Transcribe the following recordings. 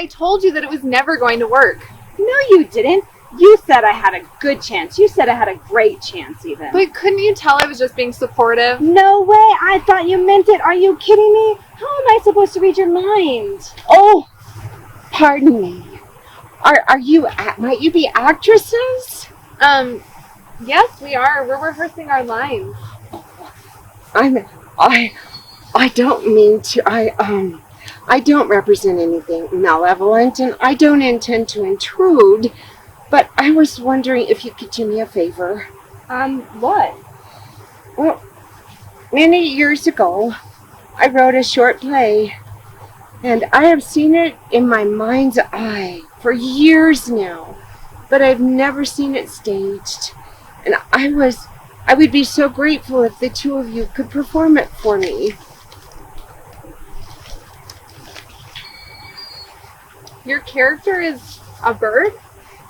I told you that it was never going to work. No, you didn't. You said I had a good chance. You said I had a great chance, even. But couldn't you tell I was just being supportive? No way. I thought you meant it. Are you kidding me? How am I supposed to read your mind? Oh, pardon me. Might you be actresses? Yes, we are. We're rehearsing our lines. I don't mean to, I don't represent anything malevolent, and I don't intend to intrude, but I was wondering if you could do me a favor. What? Well, many years ago, I wrote a short play, and I have seen it in my mind's eye for years now, but I've never seen it staged, and I would be so grateful if the two of you could perform it for me. Your character is a bird?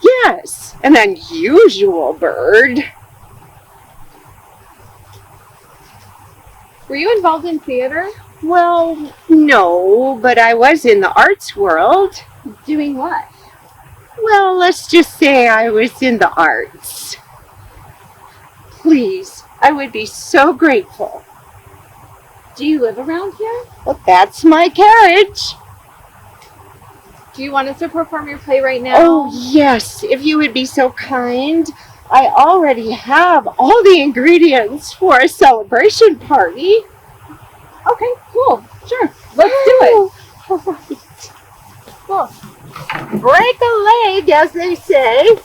Yes, an unusual bird. Were you involved in theater? Well, no, but I was in the arts world. Doing what? Well, let's just say I was in the arts. Please, I would be so grateful. Do you live around here? Well, that's my carriage. Do you want us to perform your play right now? Oh, yes, if you would be so kind. I already have all the ingredients for a celebration party. Okay, cool. Sure. Let's do it. All right. Well, break a leg, as they say.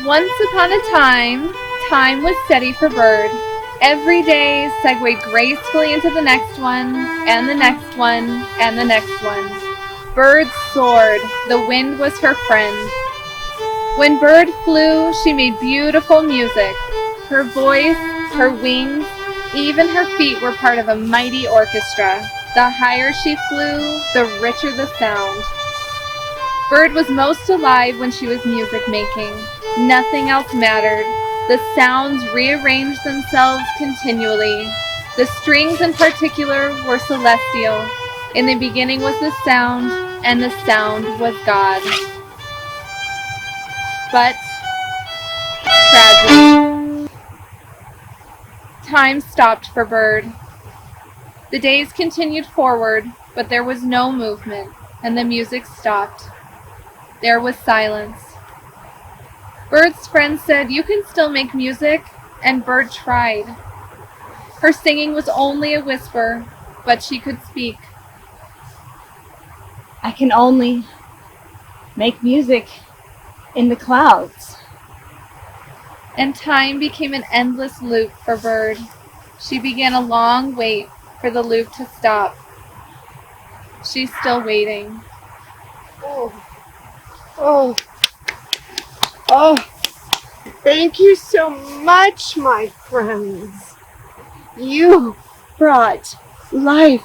Once upon a time was steady for Bird. Every day segued gracefully into the next one, and the next one, and the next one. Bird soared. The wind was her friend. When Bird flew, she made beautiful music. Her voice, her wings, even her feet were part of a mighty orchestra. The higher she flew, the richer the sound. Bird was most alive when she was music making. Nothing else mattered. The sounds rearranged themselves continually. The strings in particular were celestial. In the beginning was the sound, and the sound was God. But tragedy. Time stopped for Bird. The days continued forward, but there was no movement, and the music stopped. There was silence. Bird's friend said, "You can still make music," and Bird tried. Her singing was only a whisper, but she could speak. I can only make music in the clouds. And time became an endless loop for Bird. She began a long wait for the loop to stop. She's still waiting. Oh, thank you so much, my friends. You brought life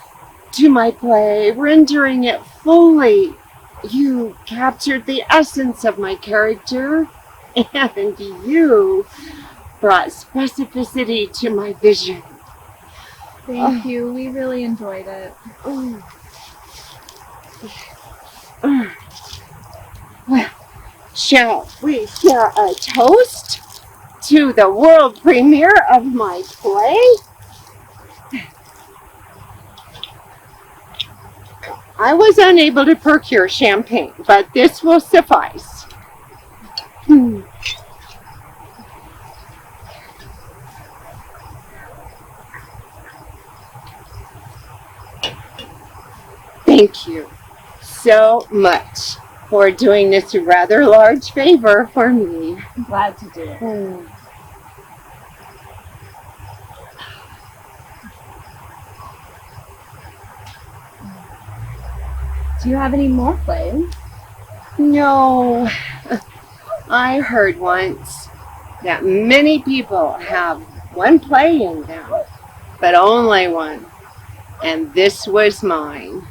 to my play, rendering it fully. You captured the essence of my character, and you brought specificity to my vision. Thank you. We really enjoyed it. Well, shall we share a toast to the world premiere of my play? I was unable to procure champagne, but this will suffice. Thank you so much for doing this rather large favor for me. I'm glad to do it. Do you have any more plays? No, I heard once that many people have one play in them, but only one, and this was mine.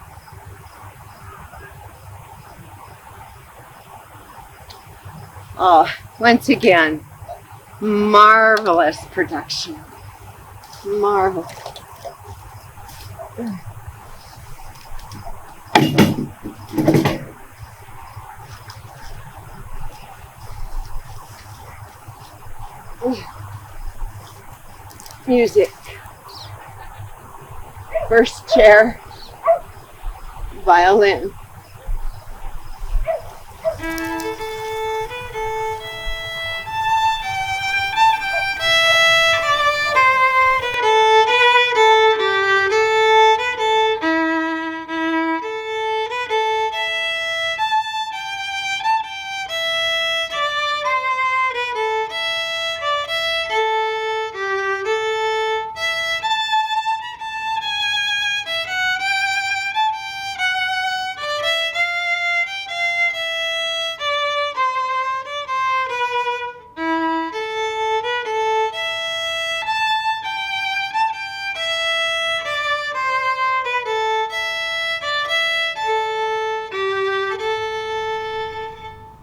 Oh, once again, Marvelous production. Marvelous. Music. First chair. Violin.